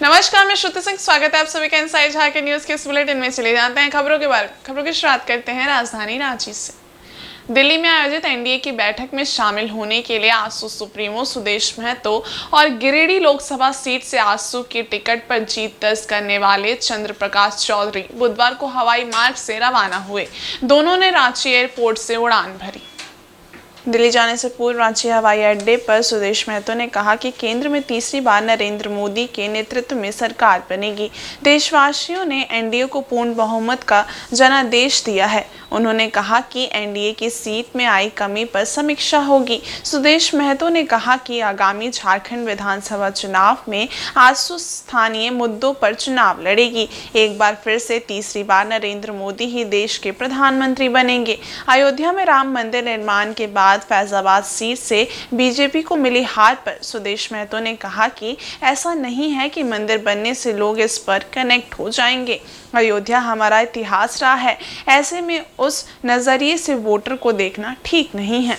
नमस्कार, मैं श्रुति सिंह। स्वागत है आप सभी का इनसाइड झारखंड न्यूज के इस बुलेटिन में। चले जाते हैं खबरों की शुरुआत करते हैं राजधानी रांची से। दिल्ली में आयोजित एनडीए की बैठक में शामिल होने के लिए आजसू सुप्रीमो सुदेश महतो और गिरिडीह लोकसभा सीट से आजसू की टिकट पर जीत दर्ज करने वाले चंद्र प्रकाश चौधरी बुधवार को हवाई मार्ग से रवाना हुए। दोनों ने रांची एयरपोर्ट से उड़ान भरी। दिल्ली जाने से पूर्व रांची हवाई अड्डे पर सुदेश महतो ने कहा कि केंद्र में तीसरी बार नरेंद्र मोदी के नेतृत्व में सरकार बनेगी। देशवासियों ने एनडीए को पूर्ण बहुमत का जनादेश दिया है। उन्होंने कहा कि एनडीए की सीट में आई कमी पर समीक्षा होगी। सुदेश महतो ने कहा कि आगामी झारखंड विधानसभा चुनाव में आजसू स्थानीय मुद्दों पर चुनाव लड़ेगी। एक बार फिर से तीसरी बार नरेंद्र मोदी ही देश के प्रधानमंत्री बनेंगे। अयोध्या में राम मंदिर निर्माण के बाद फैजाबाद सीट से बीजेपी को मिली हार पर सुदेश महतो ने कहा कि ऐसा नहीं है कि मंदिर बनने से लोग इस पर कनेक्ट हो जाएंगे। अयोध्या हमारा इतिहास रहा है, ऐसे में उस नजरिए से वोटर को देखना ठीक नहीं है।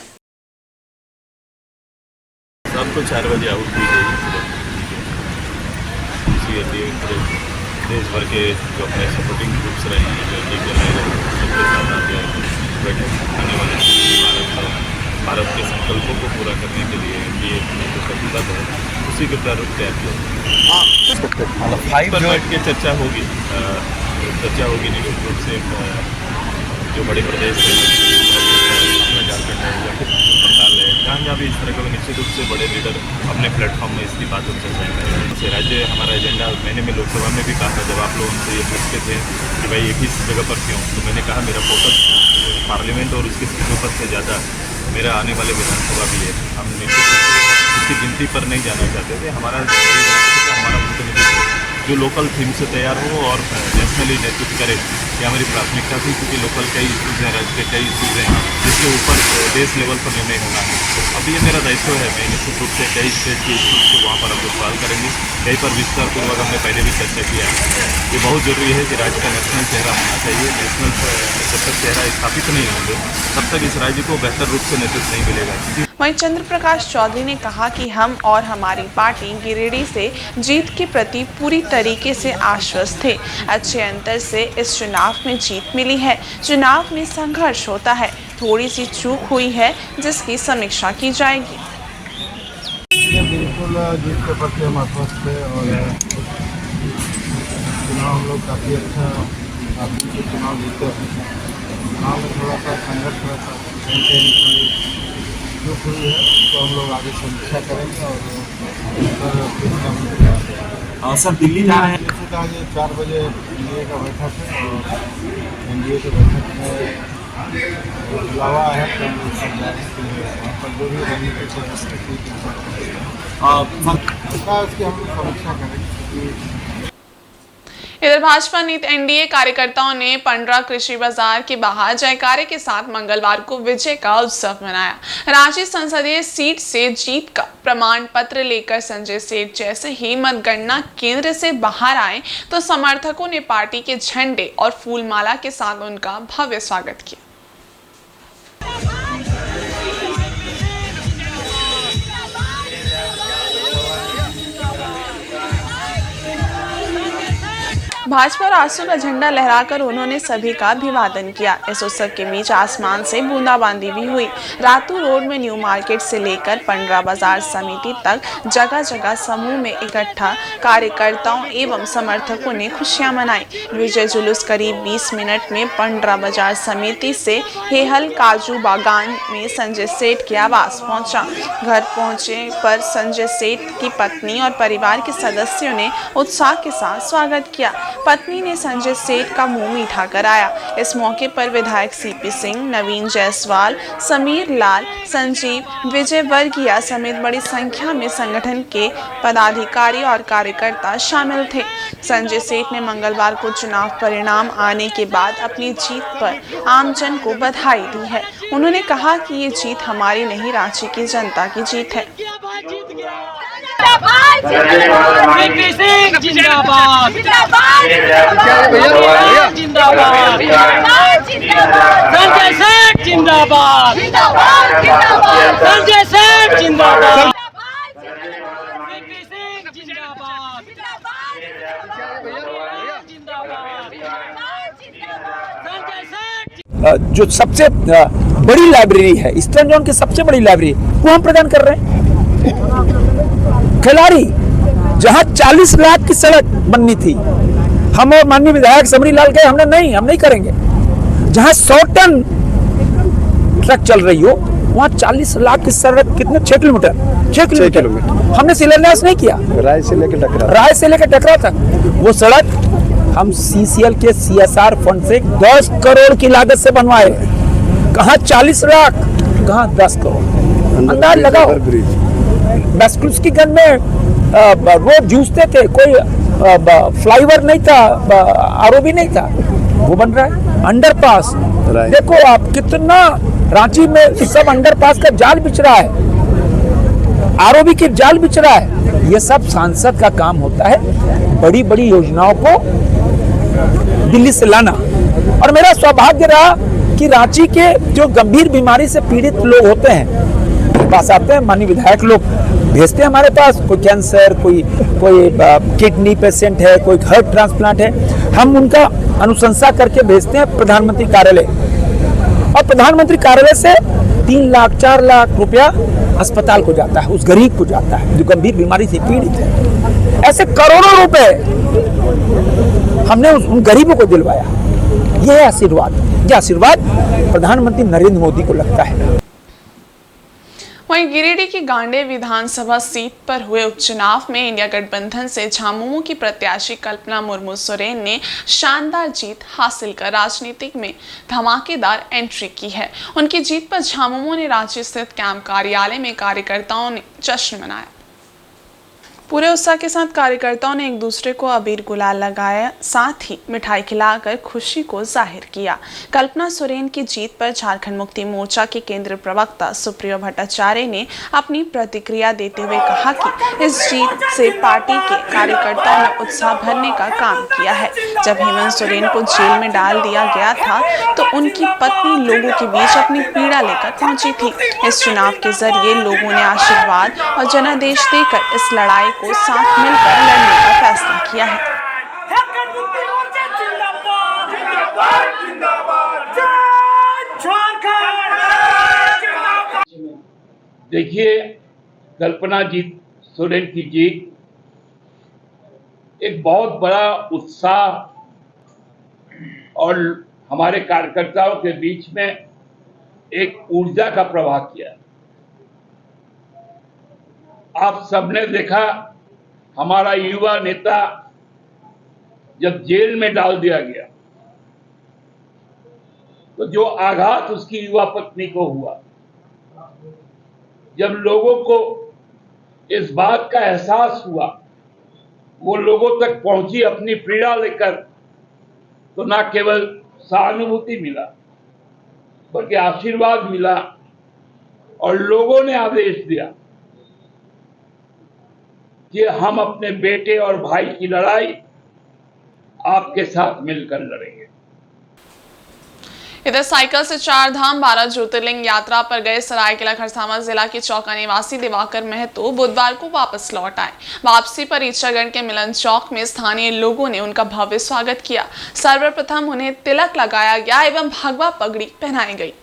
सबको 4 बजे आउट की गई देश भर के जो अपने सपोर्टिंग ग्रुप्स रहे हैं, जो लीगल है, सबके साथ आगे आने वाले भारत के संकल्पों को पूरा करने के लिए ये जो प्रतिबद्ध है, उसी के प्रारूप तैयार किया पर बैठ के चर्चा होगी निश्चित रूप से। जो बड़े प्रदेश है, झारखंड है या फिर बंगाल है, जहाँ भी इस तरह का निश्चित रूप से बड़े लीडर अपने प्लेटफॉर्म में इसकी बातों पर चर्चा करेंगे। राज्य हमारा एजेंडा मैंने में लोकसभा में भी कहा था, जब आप लोग उनसे ये पूछते थे कि भाई एक ही जगह पर क्यों, तो मैंने कहा मेरा फोकस पार्लियामेंट और उसके सीटों पर से ज़्यादा मेरा आने वाले विधानसभा भी है। हम निश्चित इसकी गिनती पर नहीं जाना चाहते थे। हमारा प्रतिनिधित्व जो लोकल थीम से तैयार हो और नेशनली नेतृत्व करे, ये हमारी प्राथमिकता थी, क्योंकि लोकल कई इश्यूज़ हैं, राज्य के कई इश्यूज़ हैं जिसके ऊपर देश लेवल पर निर्णय होना है। अब ये मेरा दायित्व है, मैं निश्चित रूप से कई स्टेट के इश्यूज़ को वहाँ पर हम लोग सवाल करेंगे। कई पर विस्तारपूर्वक हमने पहले भी चर्चा किया है। ये बहुत ज़रूरी है कि राज्य का नेशनल चेहरा होना चाहिए। नेशनल जब तक चेहरा स्थापित नहीं होंगे तब तक इस राज्य को बेहतर रूप से नेतृत्व नहीं मिलेगा। वहीं चंद्र प्रकाश चौधरी ने कहा कि हम और हमारी पार्टी गिरिडीह से जीत के प्रति पूरी तरीके से आश्वस्त थे। अच्छे अंतर से इस चुनाव में जीत मिली है। चुनाव में संघर्ष होता है, थोड़ी सी चूक हुई है जिसकी समीक्षा की जाएगी। बिल्कुल जीत के प्रति हम आश्वस्त थे और चुनाव हम लोग काफ़ी अच्छा चुनाव जीते। चुनाव में थोड़ा सा संघर्ष हुआ था, चूक हुई है, तो हम लोग आगे समीक्षा करेंगे और सर दिल्ली जा रहे हैं। जैसे कहा कि 4 बजे एनडीए का बैठक है और एनडीए के बैठक में बुलावा है, तो वहाँ पर जो भी रणनीतिक उसकी हम समीक्षा करेंगे। इधर भाजपा नीति एनडीए कार्यकर्ताओं ने पंडरा कृषि बाजार के बाहर जयकारे के साथ मंगलवार को विजय का उत्सव मनाया। रांची संसदीय सीट से जीत का प्रमाण पत्र लेकर संजय सेठ जैसे ही मतगणना केंद्र से बाहर आए तो समर्थकों ने पार्टी के झंडे और फूलमाला के साथ उनका भव्य स्वागत किया। भाजपा और आजसू का झंडा लहराकर उन्होंने सभी का अभिवादन किया। इस उत्सव के बीच आसमान से बूंदाबांदी भी हुई। रातू रोड में न्यू मार्केट से लेकर पंडरा बाजार समिति तक जगह जगह समूह में इकट्ठा कार्यकर्ताओं एवं समर्थकों ने खुशियां मनाई। विजय जुलूस करीब 20 मिनट में पंडरा बाजार समिति से हेहल काजू बागान में संजय सेठ के आवास पहुंचा। घर पहुंचे पर संजय सेठ की पत्नी और परिवार के सदस्यों ने उत्साह के साथ स्वागत किया। पत्नी ने संजय सेठ का मुंह मीठा कराया। इस मौके पर विधायक सीपी सिंह, नवीन जायसवाल, समीर लाल, संजीव, विजय वर्गीय समेत बड़ी संख्या में संगठन के पदाधिकारी और कार्यकर्ता शामिल थे। संजय सेठ ने मंगलवार को चुनाव परिणाम आने के बाद अपनी जीत पर आमजन को बधाई दी है। उन्होंने कहा कि ये जीत हमारी नहीं, रांची की जनता की जीत है। सीपी सिंह जिंदाबाद, जिंदाबाद, संजय सेठ जिंदाबाद, संजय सेठ जिंदाबाद, सीपी सिंह जिंदाबाद। जो सबसे बड़ी लाइब्रेरी है, ईस्टर्न जोन की सबसे बड़ी लाइब्रेरी, वो हम प्रदान कर रहे हैं। खिलाड़ी जहां 40 लाख की सड़क बननी थी, हम और माननीय विधायक समरी लाल गए, हम नहीं करेंगे। जहां 100 टन ट्रक चल रही हो, वहां 40 लाख की सड़क, कितने 6 किलोमीटर हमने शिलान्यास नहीं किया। राय से लेकर टकरा तक वो सड़क हम CCL के CSR फंड से 10 करोड़ की लागत से बनवाए। कहाँ 40 लाख, कहाँ 10 करोड़, अंदाज लगाओ। बेस्कुल्स्कीगंज में रोड जूझते थे, कोई फ्लाईओवर नहीं था, ROB नहीं था, वो बन रहा है। अंडरपास देखो आप, कितना रांची में सब अंडरपास का जाल बिछ रहा है, ROB के जाल बिछ रहा है। ये सब सांसद का काम होता है, बड़ी बड़ी योजनाओं को दिल्ली से लाना। और मेरा सौभाग्य रहा कि रांची के जो गंभीर बीमारी से पीड़ित लोग होते हैं, पास आते हैं, माननीय विधायक लोग भेजते हैं हमारे पास, कोई कैंसर, कोई किडनी पेशेंट है, कोई हार्ट ट्रांसप्लांट है, हम उनका अनुशंसा करके भेजते हैं प्रधानमंत्री कार्यालय। और प्रधानमंत्री कार्यालय से 3 लाख 4 लाख रुपया अस्पताल को जाता है, उस गरीब को जाता है जो गंभीर बीमारी से पीड़ित है। ऐसे करोड़ों रुपए हमने उन गरीबों को दिलवाया। यह आशीर्वाद प्रधानमंत्री नरेंद्र मोदी को लगता है। वहीं गिरिडीह की गांडे विधानसभा सीट पर हुए उपचुनाव में इंडिया गठबंधन से झामुमो की प्रत्याशी कल्पना मुर्मू सोरेन ने शानदार जीत हासिल कर राजनीति में धमाकेदार एंट्री की है। उनकी जीत पर झामुमो ने रांची स्थित कैंप कार्यालय में कार्यकर्ताओं ने जश्न मनाया। पूरे उत्साह के साथ कार्यकर्ताओं ने एक दूसरे को अबीर गुलाल लगाया, साथ ही मिठाई खिलाकर खुशी को जाहिर किया। कल्पना सोरेन की जीत पर झारखंड मुक्ति मोर्चा के केंद्रीय प्रवक्ता सुप्रियो भट्टाचार्य ने अपनी प्रतिक्रिया देते हुए कहा कि इस जीत से पार्टी के कार्यकर्ताओं में उत्साह भरने का काम किया है। जब हेमंत सोरेन को जेल में डाल दिया गया था तो उनकी पत्नी लोगों के बीच अपनी पीड़ा लेकर पहुंची थी। इस चुनाव के जरिए लोगों ने आशीर्वाद और जनादेश देकर इस लड़ाई को साथ मिलकर लड़ने का फैसला किया है। देखिए, कल्पना सोरेन की जीत एक बहुत बड़ा उत्साह और हमारे कार्यकर्ताओं के बीच में एक ऊर्जा का प्रवाह किया। आप सबने देखा, हमारा युवा नेता जब जेल में डाल दिया गया तो जो आघात उसकी युवा पत्नी को हुआ, जब लोगों को इस बात का एहसास हुआ, वो लोगों तक पहुंची अपनी पीड़ा लेकर, तो न केवल सहानुभूति मिला बल्कि आशीर्वाद मिला और लोगों ने आदेश दिया कि हम अपने बेटे और भाई की लड़ाई आपके साथ मिलकर लड़ेंगे। इधर साइकिल से 4 धाम 12 ज्योतिर्लिंग यात्रा पर गए सरायकेला खरसावां जिला के चौका निवासी दिवाकर महतो बुधवार को वापस लौट आए। वापसी पर ईचागढ़ के मिलन चौक में स्थानीय लोगों ने उनका भव्य स्वागत किया। सर्वप्रथम उन्हें तिलक लगाया गया एवं भगवा पगड़ी पहनाई गई।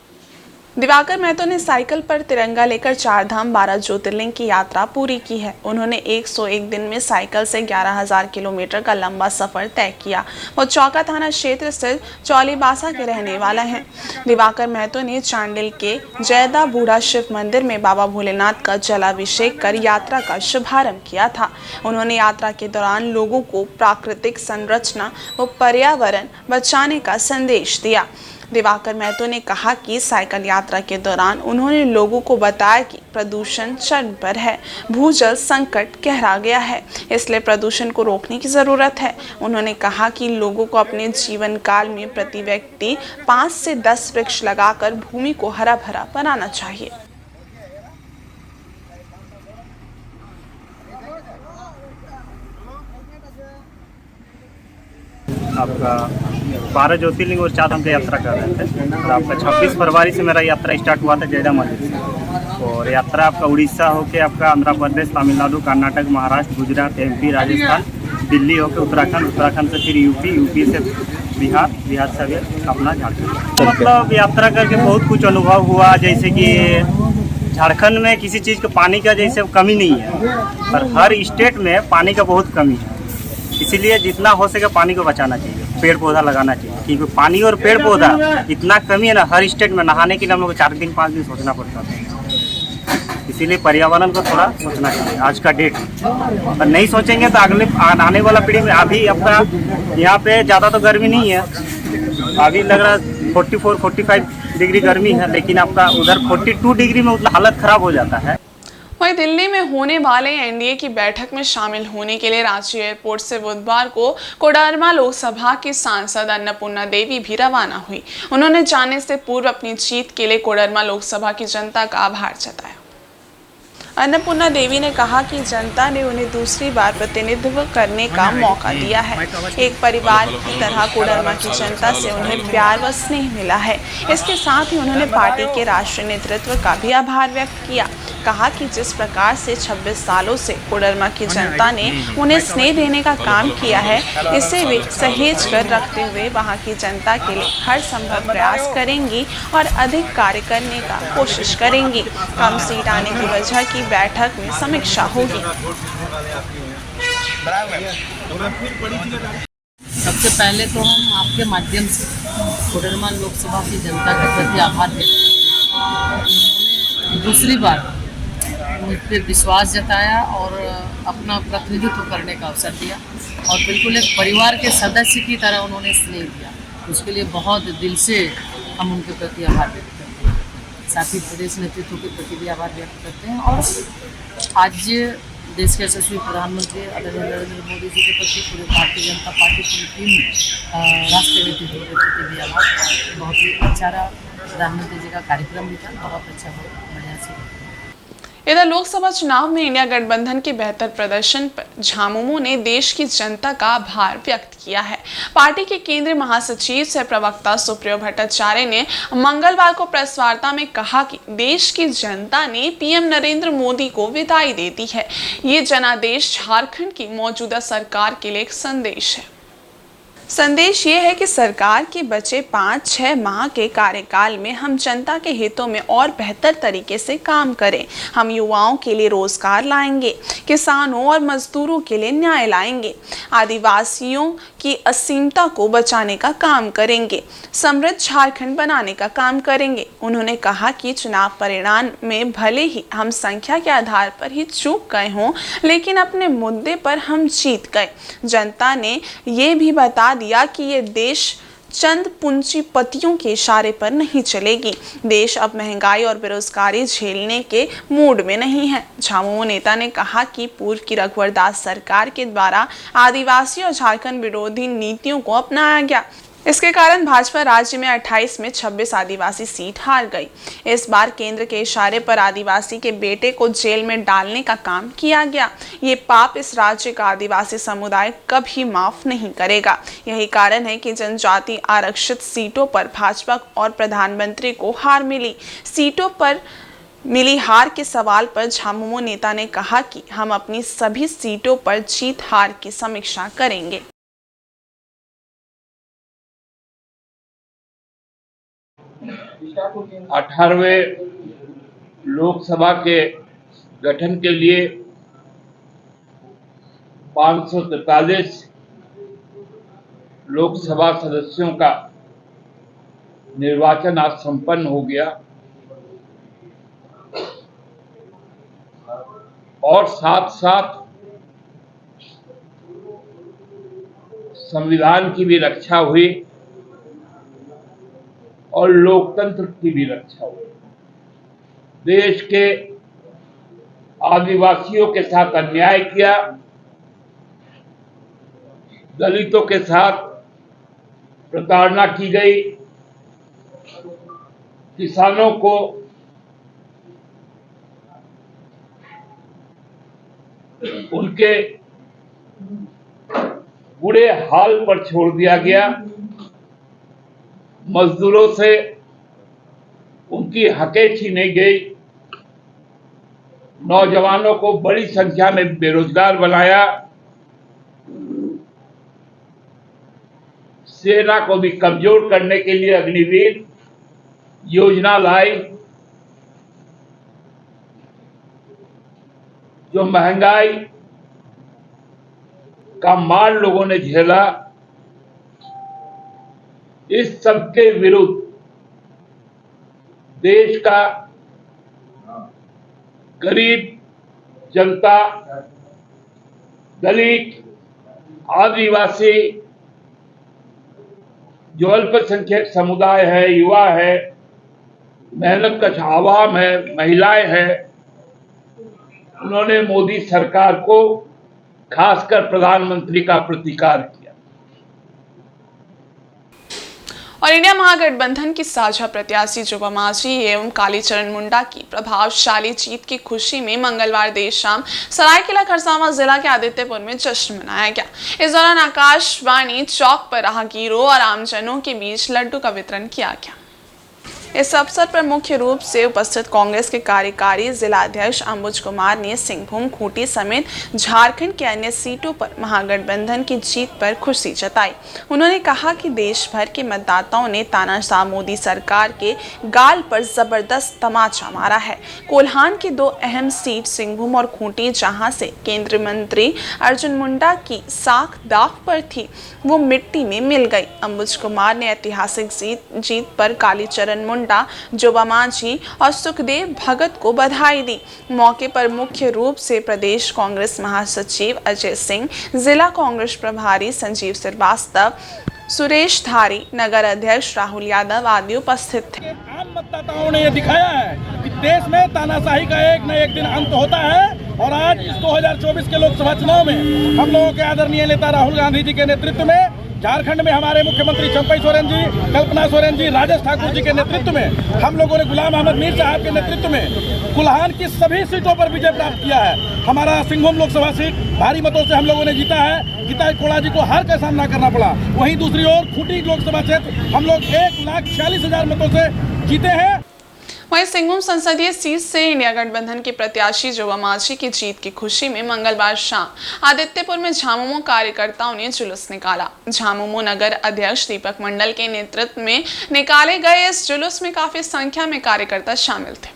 दिवाकर महतो ने साइकिल पर तिरंगा लेकर 4 धाम 12 ज्योतिर्लिंग की यात्रा पूरी की है। उन्होंने 101 दिन में साइकिल से 11,000 किलोमीटर का लंबा सफर तय किया। वो चौका थाना क्षेत्र स्थित चौलीबासा के रहने वाला है। दिवाकर महतो ने चांडिल के जयदा बूढ़ा शिव मंदिर में बाबा भोलेनाथ का जलाभिषेक कर यात्रा का शुभारंभ किया था। उन्होंने यात्रा के दौरान लोगों को प्राकृतिक संरचना व पर्यावरण बचाने का संदेश दिया। दिवाकर महतो ने कहा कि साइकिल यात्रा के दौरान उन्होंने लोगों को बताया कि प्रदूषण चरम पर है, भूजल संकट गहरा गया है, इसलिए प्रदूषण को रोकने की ज़रूरत है। उन्होंने कहा कि लोगों को अपने जीवन काल में प्रति व्यक्ति 5 से 10 वृक्ष लगाकर भूमि को हरा भरा बनाना चाहिए। आपका 12 ज्योतिर्लिंग और 4 धाम की यात्रा कर रहे थे और आपका 26 फरवरी से मेरा यात्रा स्टार्ट हुआ था जयदा मंदिर से। और यात्रा आपका उड़ीसा होके आपका आंध्र प्रदेश, तमिलनाडु, कर्नाटक, महाराष्ट्र, गुजरात, MP, राजस्थान, दिल्ली होके उत्तराखंड, उत्तराखंड से फिर यूपी से बिहार से अभी अपना झारखंड। मतलब यात्रा करके बहुत कुछ अनुभव हुआ, जैसे कि झारखंड में किसी चीज़ का पानी का जैसे कमी नहीं है, पर हर स्टेट में पानी का बहुत कमी है। इसीलिए जितना हो सके पानी को बचाना चाहिए, पेड़ पौधा लगाना चाहिए, क्योंकि पानी और पेड़ पौधा इतना कमी है ना हर स्टेट में। नहाने के लिए हम लोग को 4 दिन 5 दिन सोचना पड़ता है। इसीलिए पर्यावरण को थोड़ा सोचना चाहिए आज का डेट। और नहीं सोचेंगे तो अगले आने वाला पीढ़ी में, अभी अपना यहाँ पे ज़्यादा तो गर्मी नहीं है, अभी लग रहा 44-45 डिग्री गर्मी है, लेकिन आपका उधर 42 डिग्री में उतना हालत ख़राब हो जाता है। वहीं दिल्ली में होने वाले एनडीए की बैठक में शामिल होने के लिए रांची एयरपोर्ट से बुधवार को कोडरमा लोकसभा की सांसद अन्नपूर्णा देवी भी रवाना हुई। उन्होंने जाने से पूर्व अपनी जीत के लिए कोडरमा लोकसभा की जनता का आभार जताया। अन्नपूर्णा देवी ने कहा कि जनता ने उन्हें दूसरी बार प्रतिनिधित्व करने का मौका दिया है। एक परिवार की तरह कोडरमा की जनता से उन्हें प्यार व स्नेह मिला है। इसके साथ ही उन्होंने पार्टी के राष्ट्रीय नेतृत्व का भी आभार व्यक्त किया। कहा कि जिस प्रकार से 26 सालों से कोडरमा की जनता ने उन्हें स्नेह देने का काम किया है, इसे वे सहेज कर रखते हुए वहां की जनता के लिए हर संभव प्रयास करेंगी और अधिक कार्य करने का कोशिश करेंगी। कम सीट आने की वजह की बैठक में समीक्षा होगी। सबसे पहले तो हम आपके माध्यम से कोडरमा लोकसभा की जनता के प्रति आभार व्यक्त करते हैं। उन्होंने दूसरी बार मुझ पर विश्वास जताया और अपना प्रतिनिधित्व करने का अवसर दिया और बिल्कुल एक परिवार के सदस्य की तरह उन्होंने स्नेह दिया। उसके लिए बहुत दिल से हम उनके प्रति आभार व्यक्त करते हैं। साथ ही प्रदेश नेतृत्व के प्रति भी आभार व्यक्त करते हैं और आज देश के यशस्वी प्रधानमंत्री आदरणीय नरेंद्र मोदी जी के प्रति पूरे भारतीय जनता पार्टी की टीम राष्ट्रीय नेतृत्व के प्रति भी आभार। बहुत ही अच्छा रहा, प्रधानमंत्री जी का कार्यक्रम भी था, बहुत अच्छा बढ़िया से। इधर लोकसभा चुनाव में इंडिया गठबंधन के बेहतर प्रदर्शन पर झामुमो ने देश की जनता का आभार व्यक्त किया है। पार्टी के केंद्रीय महासचिव सह प्रवक्ता सुप्रियो भट्टाचार्य ने मंगलवार को प्रेस वार्ता में कहा कि देश की जनता ने पीएम नरेंद्र मोदी को विदाई दे दी है। ये जनादेश झारखंड की मौजूदा सरकार के लिए एक संदेश है। संदेश ये है कि सरकार के बचे 5-6 माह के कार्यकाल में हम जनता के हितों में और बेहतर तरीके से काम करें। हम युवाओं के लिए रोजगार लाएंगे, किसानों और मजदूरों के लिए न्याय लाएंगे, आदिवासियों की असीमता को बचाने का काम करेंगे, समृद्ध झारखंड बनाने का काम करेंगे। उन्होंने कहा कि चुनाव परिणाम में भले ही हम संख्या के आधार पर ही चूक गए हों, लेकिन अपने मुद्दे पर हम जीत गए। जनता ने ये भी बता दिया कि ये देश चंद पूंजीपतियों के इशारे पर नहीं चलेगी। देश अब महंगाई और बेरोजगारी झेलने के मूड में नहीं है। झामुमो नेता ने कहा कि पूर्व की रघुवर दास सरकार के द्वारा आदिवासी और झारखंड विरोधी नीतियों को अपनाया गया। इसके कारण भाजपा राज्य में 28 में 26 आदिवासी सीट हार गई। इस बार केंद्र के इशारे पर आदिवासी के बेटे को जेल में डालने का काम किया गया। ये पाप इस राज्य का आदिवासी समुदाय कभी माफ नहीं करेगा। यही कारण है कि जनजाति आरक्षित सीटों पर भाजपा और प्रधानमंत्री को हार मिली। सीटों पर मिली हार के सवाल पर झामुमो नेता ने कहा कि हम अपनी सभी सीटों पर जीत हार की समीक्षा करेंगे। 18वें लोकसभा के गठन के लिए 543 लोकसभा सदस्यों का निर्वाचन आज संपन्न हो गया और साथ साथ संविधान की भी रक्षा हुई और लोकतंत्र की भी रक्षा हुई। देश के आदिवासियों के साथ अन्याय किया, दलितों के साथ प्रताड़ना की गई, किसानों को उनके बुरे हाल पर छोड़ दिया गया, मजदूरों से उनकी हकें छीनी गई, नौजवानों को बड़ी संख्या में बेरोजगार बनाया, सेना को भी कमजोर करने के लिए अग्निवीर योजना लाई। जो महंगाई का मार लोगों ने झेला, इस सब के विरुद्ध देश का गरीब जनता, दलित, आदिवासी, जो अल्पसंख्यक समुदाय है, युवा है, मेहनत कश आवाम है, महिलाएं हैं, उन्होंने मोदी सरकार को, खासकर प्रधानमंत्री का प्रतिकार किया। और इंडिया महागठबंधन की साझा प्रत्याशी जोबा मांझी एवं कालीचरण मुंडा की प्रभावशाली जीत की खुशी में मंगलवार देर शाम सरायकेला खरसावां जिला के आदित्यपुर में जश्न मनाया गया। इस दौरान आकाशवाणी चौक पर राहगीरों और आमजनों के बीच लड्डू का वितरण किया गया। इस अवसर पर मुख्य रूप से उपस्थित कांग्रेस के कार्यकारी जिलाध्यक्ष अंबुज कुमार ने सिंहभूम, खूंटी समेत झारखंड के अन्य सीटों पर महागठबंधन की जीत पर खुशी जताई। उन्होंने कहा कि देश भर के मतदाताओं ने तानाशाह मोदी सरकार के गाल पर जबरदस्त तमाचा मारा है। कोल्हान की 2 अहम सीट सिंहभूम और खूंटी, जहां से केंद्रीय मंत्री अर्जुन मुंडा की साख दाव पर थी, वो मिट्टी में मिल गई। अंबुज कुमार ने ऐतिहासिक जीत पर कालीचरण मुंडा, जोबा मांझी और सुखदेव भगत को बधाई दी। मौके पर मुख्य रूप से प्रदेश कांग्रेस महासचिव अजय सिंह, जिला कांग्रेस प्रभारी संजीव श्रीवास्तव, सुरेश धारी, नगर अध्यक्ष राहुल यादव आदि उपस्थित थे। आम मतदाताओं ने यह दिखाया है कि देश में तानाशाही का एक न एक दिन अंत होता है और आज इस 2024 के लोकसभा चुनाव में हम लोगों के आदरणीय नेता राहुल गांधी जी के नेतृत्व में, झारखंड में हमारे मुख्यमंत्री चंपई सोरेन जी, कल्पना सोरेन जी, राजेश ठाकुर जी के नेतृत्व में, हम लोगों ने गुलाम अहमद मीर साहब के नेतृत्व में कुल्हान की सभी सीटों पर विजय प्राप्त किया है। हमारा सिंहभूम लोकसभा सीट भारी मतों से हम लोगों ने जीता है। गीता कोड़ा जी को हार का सामना करना पड़ा। वहीं दूसरी ओर खूंटी लोकसभा क्षेत्र हम लोग 1,46,000 मतों से जीते हैं। वहीं सिंहभूम संसदीय सीट से इंडिया गठबंधन के प्रत्याशी जोबा मांझी की जीत की खुशी में मंगलवार शाम आदित्यपुर में झामुमो कार्यकर्ताओं ने जुलूस निकाला। झामुमो नगर अध्यक्ष दीपक मंडल के नेतृत्व में निकाले गए इस जुलूस में काफी संख्या में कार्यकर्ता शामिल थे।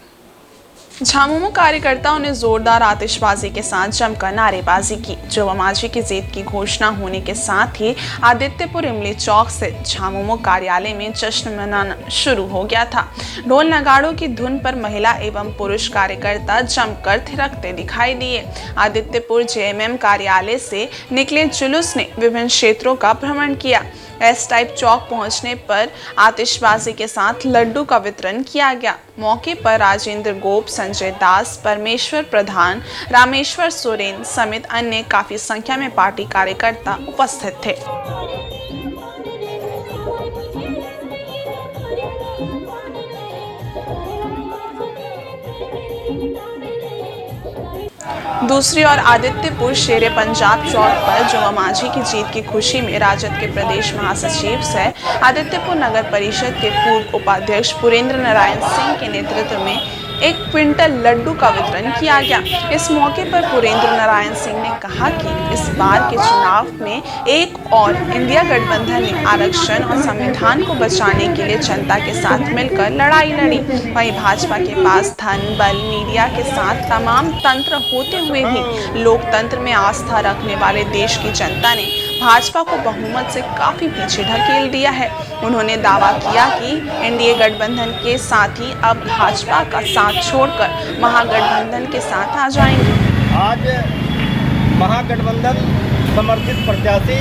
झामुमो कार्यकर्ताओं ने जोरदार आतिशबाजी के साथ जमकर नारेबाजी की। जोबा मांझी की जीत की घोषणा होने के साथ ही आदित्यपुर इमली चौक से झामुमो कार्यालय में जश्न मनाना शुरू हो गया था। ढोल नगाड़ों की धुन पर महिला एवं पुरुष कार्यकर्ता जमकर थिरकते दिखाई दिए। आदित्यपुर जेएमएम कार्यालय से निकले जुलूस ने विभिन्न क्षेत्रों का भ्रमण किया। एस टाइप चौक पहुंचने पर आतिशबाजी के साथ लड्डू का वितरण किया गया। मौके पर राजेंद्र गोप, संजय दास, परमेश्वर प्रधान, रामेश्वर सोरेन समेत अन्य काफी संख्या में पार्टी कार्यकर्ता उपस्थित थे। दूसरी ओर आदित्यपुर शेरे पंजाब चौक पर जोबा मांझी की जीत की खुशी में राजद के प्रदेश महासचिव सह आदित्यपुर नगर परिषद के पूर्व उपाध्यक्ष पुरेंद्र नारायण सिंह के नेतृत्व में 1 क्विंटल लड्डू का वितरण किया गया। इस मौके पर पुरेंद्र नारायण सिंह ने कहा कि इस बार के चुनाव में एक और इंडिया गठबंधन ने आरक्षण और संविधान को बचाने के लिए जनता के साथ मिलकर लड़ाई लड़ी। वहीं भाजपा के पास धन बल मीडिया के साथ तमाम तंत्र होते हुए भी लोकतंत्र में आस्था रखने वाले देश की जनता ने भाजपा को बहुमत से काफी पीछे ढकेल दिया है। उन्होंने दावा किया कि एनडीए गठबंधन के साथ ही अब भाजपा का साथ छोड़कर महागठबंधन के साथ आ जाएंगे। आज महागठबंधन समर्थित प्रत्याशी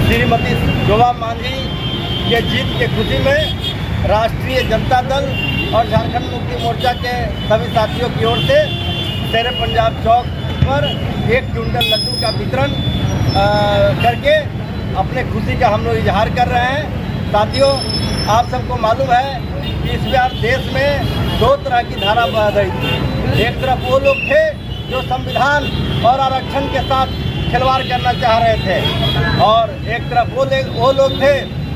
श्रीमती जोबा मांझी के जीत के खुशी में राष्ट्रीय जनता दल और झारखंड मुक्ति मोर्चा के सभी साथियों की ओर से शेरे पंजाब चौक पर 1 क्विंटल लड्डू का वितरण करके अपने खुशी का हम लोग इजहार कर रहे हैं। साथियों, आप सबको मालूम है कि इस बार देश में 2 तरह की धारा बह रही थी। एक तरफ वो लोग थे जो संविधान और आरक्षण के साथ खिलवाड़ करना चाह रहे थे और एक तरफ वो लोग थे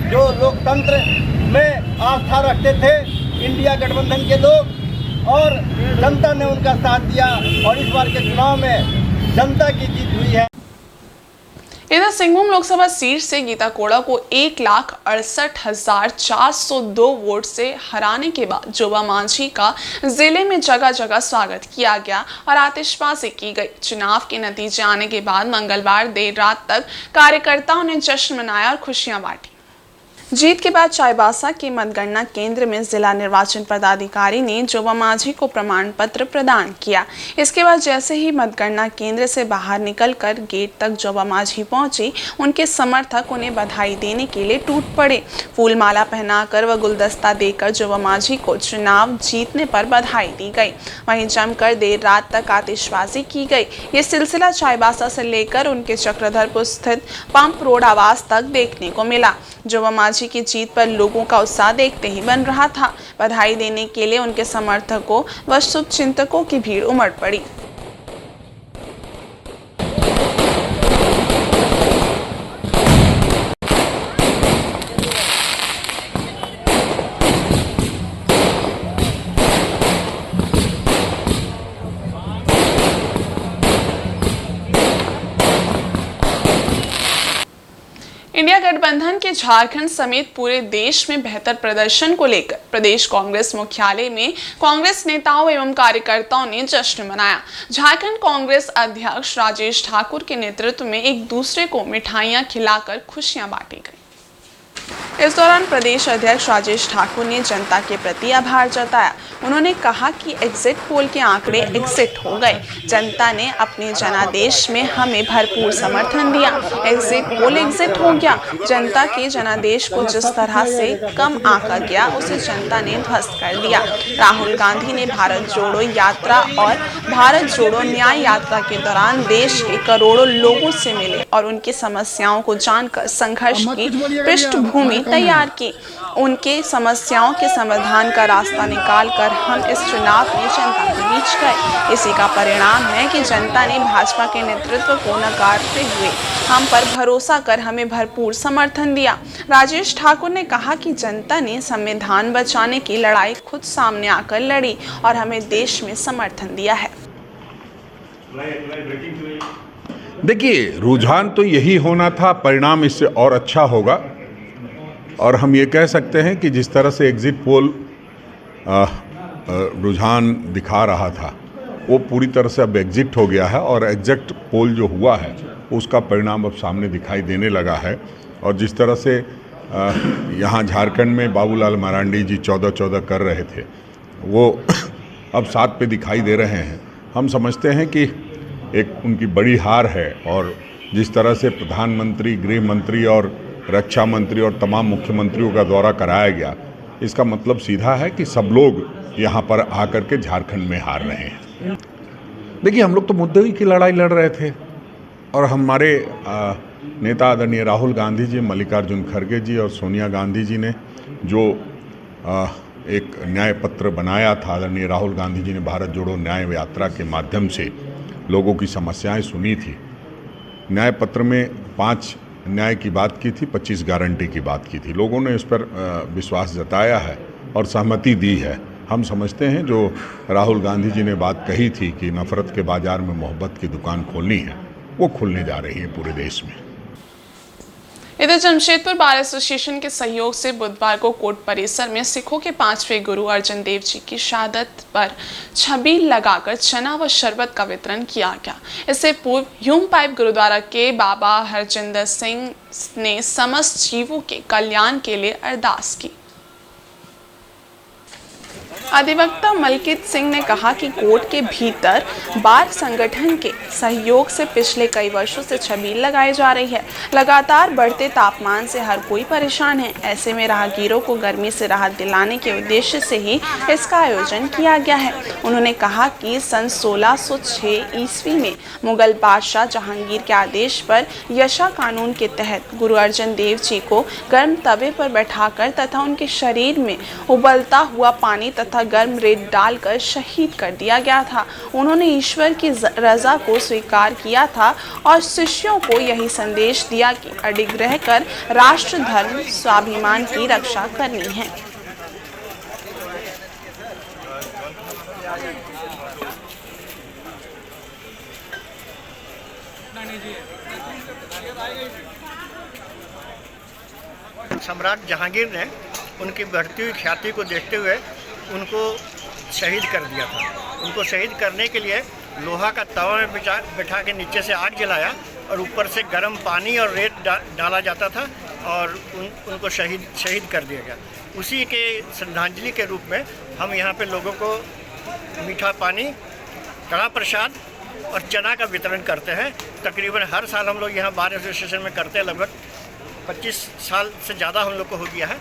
जो लोकतंत्र में आस्था रखते थे। इंडिया गठबंधन के लोग और जनता ने उनका साथ दिया और इस बार के चुनाव में जनता की जीत हुई है। इधर सिंहभूम लोकसभा सीट से गीता कोड़ा को 1,68,402 वोट से हराने के बाद जोबा मांझी का जिले में जगह जगह स्वागत किया गया और आतिशबाजी की गई। चुनाव के नतीजे आने के बाद मंगलवार देर रात तक कार्यकर्ताओं ने जश्न मनाया और खुशियां बांटी। जीत के बाद चाईबासा के मतगणना केंद्र में जिला निर्वाचन पदाधिकारी ने जोबा मांझी को प्रमाण पत्र प्रदान किया। इसके बाद जैसे ही मतगणना केंद्र से बाहर निकलकर गेट तक जोबा मांझी पहुंची, उनके समर्थक उन्हें बधाई देने के लिए टूट पड़े। फूल माला पहनाकर व गुलदस्ता देकर जोबा मांझी को चुनाव जीतने पर बधाई दी गई। वहीं जमकर देर रात तक आतिशबाजी की गई। ये सिलसिला चाईबासा से लेकर उनके चक्रधरपुर स्थित पंप रोड आवास तक देखने को मिला। जोबा मांझी की जीत पर लोगों का उत्साह देखते ही बन रहा था। बधाई देने के लिए उनके समर्थकों व शुभचिंतकों की भीड़ उमड़ पड़ी। इंडिया गठबंधन के झारखंड समेत पूरे देश में बेहतर प्रदर्शन को लेकर प्रदेश कांग्रेस मुख्यालय में कांग्रेस नेताओं एवं कार्यकर्ताओं ने जश्न मनाया। झारखंड कांग्रेस अध्यक्ष राजेश ठाकुर के नेतृत्व में एक दूसरे को मिठाइयां खिलाकर खुशियां बांटी गई। इस दौरान प्रदेश अध्यक्ष राजेश ठाकुर ने जनता के प्रति आभार जताया। उन्होंने कहा कि एग्जिट पोल के आंकड़े एग्जिट हो गए। जनता ने अपने जनादेश में हमें भरपूर समर्थन दिया। एग्जिट पोल एग्जिट हो गया। जनता के जनादेश को जिस तरह से कम आंका गया, उसे जनता ने ध्वस्त कर दिया। राहुल गांधी ने भारत जोड़ो यात्रा और भारत जोड़ो न्याय यात्रा के दौरान देश के करोड़ों लोगों से मिले और उनकी समस्याओं को जानकर संघर्ष की पृष्ठभूमि तैयार की। उनके समस्याओं के समाधान का रास्ता निकालकर हम इस चुनाव में जनता के बीच गए। इसी का परिणाम है कि जनता ने भाजपा के नेतृत्व को नकारते हुए हम पर भरोसा कर हमें भरपूर समर्थन दिया। राजेश ठाकुर ने कहा कि जनता ने संविधान बचाने की लड़ाई खुद सामने आकर लड़ी और हमें देश में समर्थन दिया है। देखिए, रुझान तो यही होना था, परिणाम इससे और अच्छा होगा। और हम ये कह सकते हैं कि जिस तरह से एग्जिट पोल रुझान दिखा रहा था, वो पूरी तरह से अब एग्जिट हो गया है और एग्जिट पोल जो हुआ है उसका परिणाम अब सामने दिखाई देने लगा है। और जिस तरह से यहाँ झारखंड में बाबूलाल मरांडी जी 14-14 कर रहे थे, वो अब 7 पे दिखाई दे रहे हैं। हम समझते हैं कि एक उनकी बड़ी हार है। और जिस तरह से प्रधानमंत्री, गृह मंत्री और रक्षा मंत्री और तमाम मुख्यमंत्रियों का दौरा कराया गया, इसका मतलब सीधा है कि सब लोग यहाँ पर आकर के झारखंड में हार रहे हैं। देखिए, हम लोग तो मुद्दे की लड़ाई लड़ रहे थे और हमारे नेता आदरणीय राहुल गांधी जी, मल्लिकार्जुन खड़गे जी और सोनिया गांधी जी ने जो एक न्याय पत्र बनाया था, आदरणीय राहुल गांधी जी ने भारत जोड़ो न्याय यात्रा के माध्यम से लोगों की समस्याएं सुनी थी। न्याय पत्र में 5 न्याय की बात की थी, 25 गारंटी की बात की थी। लोगों ने इस पर विश्वास जताया है और सहमति दी है। हम समझते हैं जो राहुल गांधी जी ने बात कही थी कि नफरत के बाजार में मोहब्बत की दुकान खोलनी है, वो खुलने जा रही है पूरे देश में। इधर जमशेदपुर बार एसोसिएशन के सहयोग से बुधवार को कोर्ट परिसर में सिखों के 5वें गुरु अर्जन देव जी की शहादत पर छबील लगाकर चना व शरबत का वितरण किया गया। इससे पूर्व ह्यूम पाइप गुरुद्वारा के बाबा हरजिंदर सिंह ने समस्त जीवों के कल्याण के लिए अरदास की। अधिवक्ता मलकित सिंह ने कहा कि कोर्ट के भीतर बार संगठन के सहयोग से पिछले कई वर्षों से छबील लगाई जा रही है। लगातार बढ़ते तापमान से हर कोई परेशान है। ऐसे में राहगीरों को गर्मी से राहत दिलाने के उद्देश्य से ही इसका आयोजन किया गया है। उन्होंने कहा कि सन 1606 ईस्वी में मुगल बादशाह जहांगीर के आदेश पर यशा कानून के तहत गुरु अर्जन देव जी को गर्म तवे पर बैठाकर तथा उनके शरीर में उबलता हुआ पानी तथा गर्म रेत डालकर शहीद कर दिया गया था। उन्होंने ईश्वर की रजा को स्वीकार किया था और शिष्यों को यही संदेश दिया कि अडिग रहकर राष्ट्र, धर्म, स्वाभिमान की रक्षा करनी है। सम्राट जहांगीर ने उनकी बढ़ती हुई ख्याति को देखते हुए उनको शहीद कर दिया था। उनको शहीद करने के लिए लोहा का तवा में बिठा के नीचे से आग जलाया और ऊपर से गर्म पानी और रेत डाला जाता था और उनको शहीद कर दिया गया। उसी के श्रद्धांजलि के रूप में हम यहाँ पे लोगों को मीठा पानी, कड़ा प्रसाद और चना का वितरण करते हैं। तकरीबन हर साल हम लोग यहाँ बार एसोसिएशन में करते हैं। लगभग 25 साल से ज़्यादा हम लोग को हो गया है।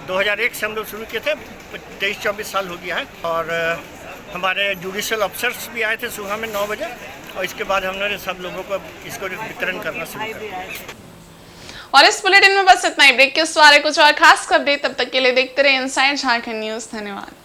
2001 से हम लोग शुरू किए थे, 23-24 साल हो गया है। और हमारे जुडिशियल ऑफिसर्स भी आए थे सुबह में 9 बजे और इसके बाद हमने सब लोगों को इसको वितरण करना शुरू किया। और इस बुलेटिन में बस इतना ही। ब्रेक के उस बारे कुछ और खास खबरें, तब तक के लिए देखते रहे इनसाइड झारखंड न्यूज़। धन्यवाद।